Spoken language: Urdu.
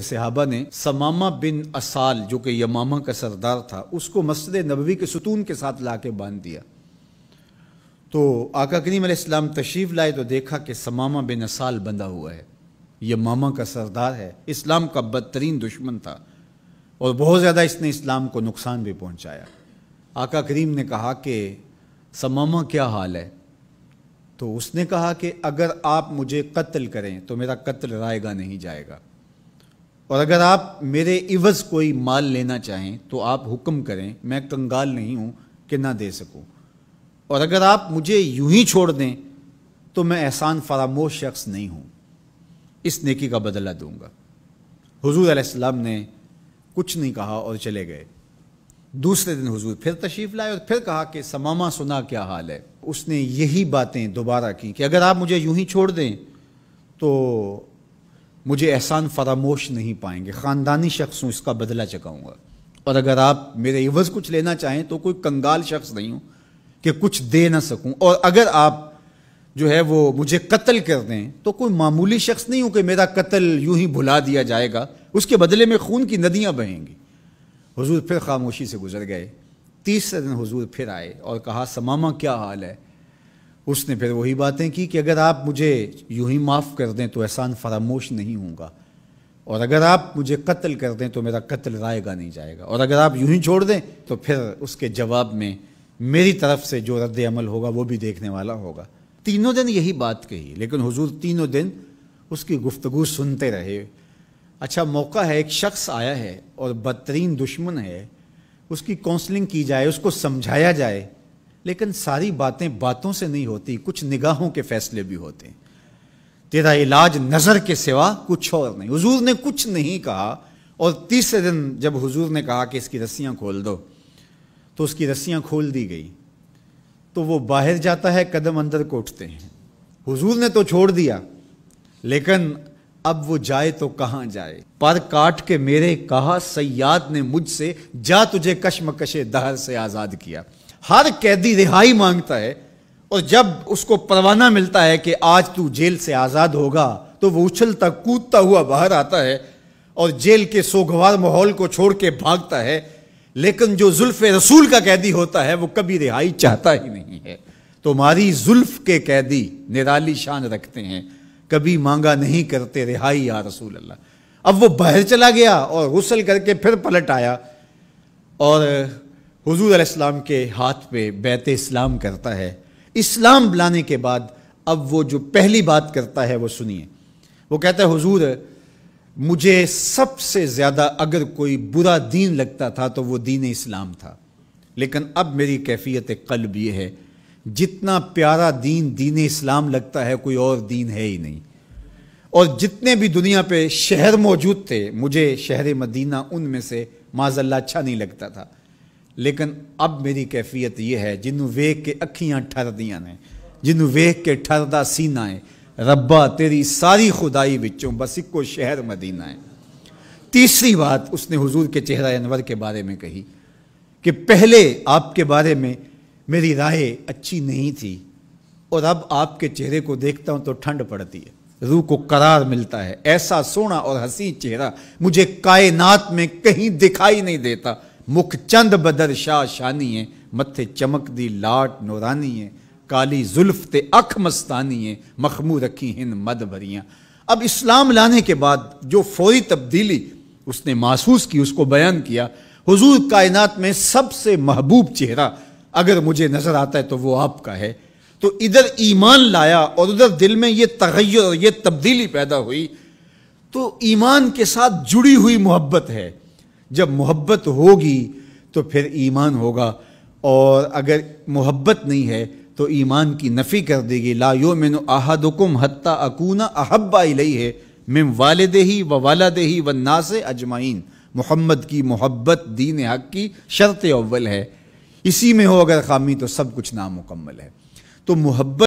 صحابہ نے ثمامہ بن اسال جو کہ یمامہ کا سردار تھا اس کو مسجد نبوی کے ستون کے ساتھ لا کے باندھ دیا۔ تو آقا کریم علیہ السلام تشریف لائے تو دیکھا کہ ثمامہ بن اسال بندھا ہوا ہے، یمامہ کا سردار ہے، اسلام کا بدترین دشمن تھا اور بہت زیادہ اس نے اسلام کو نقصان بھی پہنچایا۔ آقا کریم نے کہا کہ ثمامہ کیا حال ہے؟ تو اس نے کہا کہ اگر آپ مجھے قتل کریں تو میرا قتل رائے گا نہیں جائے گا، اور اگر آپ میرے عوض کوئی مال لینا چاہیں تو آپ حکم کریں، میں کنگال نہیں ہوں کہ نہ دے سکوں، اور اگر آپ مجھے یوں ہی چھوڑ دیں تو میں احسان فراموش شخص نہیں ہوں، اس نیکی کا بدلہ دوں گا۔ حضور علیہ السلام نے کچھ نہیں کہا اور چلے گئے۔ دوسرے دن حضور پھر تشریف لائے اور پھر کہا کہ ثمامہ سنا کیا حال ہے؟ اس نے یہی باتیں دوبارہ کی کہ اگر آپ مجھے یوں ہی چھوڑ دیں تو مجھے احسان فراموش نہیں پائیں گے، خاندانی شخص ہوں، اس کا بدلہ چکاؤں گا، اور اگر آپ میرے عوض کچھ لینا چاہیں تو کوئی کنگال شخص نہیں ہوں کہ کچھ دے نہ سکوں، اور اگر آپ جو ہے وہ مجھے قتل کر دیں تو کوئی معمولی شخص نہیں ہوں کہ میرا قتل یوں ہی بھلا دیا جائے گا، اس کے بدلے میں خون کی ندیاں بہیں گی۔ حضور پھر خاموشی سے گزر گئے۔ تیسرے دن حضور پھر آئے اور کہا ثمامہ کیا حال ہے؟ اس نے پھر وہی باتیں کی کہ اگر آپ مجھے یوں ہی معاف کر دیں تو احسان فراموش نہیں ہوں گا، اور اگر آپ مجھے قتل کر دیں تو میرا قتل رائے گا نہیں جائے گا، اور اگر آپ یوں ہی چھوڑ دیں تو پھر اس کے جواب میں میری طرف سے جو رد عمل ہوگا وہ بھی دیکھنے والا ہوگا۔ تینوں دن یہی بات کہی، لیکن حضور تینوں دن اس کی گفتگو سنتے رہے۔ اچھا موقع ہے، ایک شخص آیا ہے اور بدترین دشمن ہے، اس کی کونسلنگ کی جائے، اس کو سمجھایا جائے، لیکن ساری باتیں باتوں سے نہیں ہوتی، کچھ نگاہوں کے فیصلے بھی ہوتے ہیں۔ تیرا علاج نظر کے سوا کچھ اور نہیں۔ حضور نے کچھ نہیں کہا، اور تیسرے دن جب حضور نے کہا کہ اس کی رسیاں کھول دو تو اس کی رسیاں کھول دی گئی، تو وہ باہر جاتا ہے، قدم اندر کو اٹھتے ہیں۔ حضور نے تو چھوڑ دیا، لیکن اب وہ جائے تو کہاں جائے؟ پر کاٹ کے میرے کہا صیاد نے مجھ سے، جا تجھے کشمکش دہر سے آزاد کیا۔ ہر قیدی رہائی مانگتا ہے، اور جب اس کو پروانہ ملتا ہے کہ آج تو جیل سے آزاد ہوگا تو وہ اچھلتا کودتا ہوا باہر آتا ہے اور جیل کے سوگوار ماحول کو چھوڑ کے بھاگتا ہے۔ لیکن جو زلف رسول کا قیدی ہوتا ہے وہ کبھی رہائی چاہتا ہی نہیں ہے۔ تمہاری زلف کے قیدی نرالی شان رکھتے ہیں، کبھی مانگا نہیں کرتے رہائی یا رسول اللہ۔ اب وہ باہر چلا گیا اور غسل کر کے پھر پلٹ آیا اور حضور علیہ السلام کے ہاتھ پہ بیعت اسلام کرتا ہے۔ اسلام لانے کے بعد اب وہ جو پہلی بات کرتا ہے وہ سنیے۔ وہ کہتا ہے حضور مجھے سب سے زیادہ اگر کوئی برا دین لگتا تھا تو وہ دین اسلام تھا، لیکن اب میری کیفیت قلب یہ ہے جتنا پیارا دین دین اسلام لگتا ہے کوئی اور دین ہے ہی نہیں، اور جتنے بھی دنیا پہ شہر موجود تھے مجھے شہر مدینہ ان میں سے معاذ اللہ اچھا نہیں لگتا تھا، لیکن اب میری کیفیت یہ ہے جنوں ویکھ کے اکھیاں ٹھر دیاں نے، جنوں ویکھ کے ٹھردا سینہ ہے، ربا تیری ساری خدائی وچوں بس ایک کو شہر مدینہ ہے۔ تیسری بات اس نے حضور کے چہرہ انور کے بارے میں کہی کہ پہلے آپ کے بارے میں میری رائے اچھی نہیں تھی، اور اب آپ کے چہرے کو دیکھتا ہوں تو ٹھنڈ پڑتی ہے، روح کو قرار ملتا ہے، ایسا سونا اور حسین چہرہ مجھے کائنات میں کہیں دکھائی نہیں دیتا۔ مکھ چند بدر شاہ شانی ہے، متھے چمک دی لاٹ نورانی ہے، کالی زلف تے اکھ مستانی ہے، مخمور رکھی ہن مد بھریاں۔ اب اسلام لانے کے بعد جو فوری تبدیلی اس نے محسوس کی اس کو بیان کیا۔ حضور کائنات میں سب سے محبوب چہرہ اگر مجھے نظر آتا ہے تو وہ آپ کا ہے۔ تو ادھر ایمان لایا اور ادھر دل میں یہ تغیر اور یہ تبدیلی پیدا ہوئی۔ تو ایمان کے ساتھ جڑی ہوئی محبت ہے، جب محبت ہوگی تو پھر ایمان ہوگا، اور اگر محبت نہیں ہے تو ایمان کی نفی کر دے گی۔ لا یؤمن احدکم حتی اکون احب الیہ من والدہ و والدہ والناس اجمعین۔ محمد کی محبت دین حق کی شرط اول ہے، اسی میں ہو اگر خامی تو سب کچھ نامکمل ہے۔ تو محبت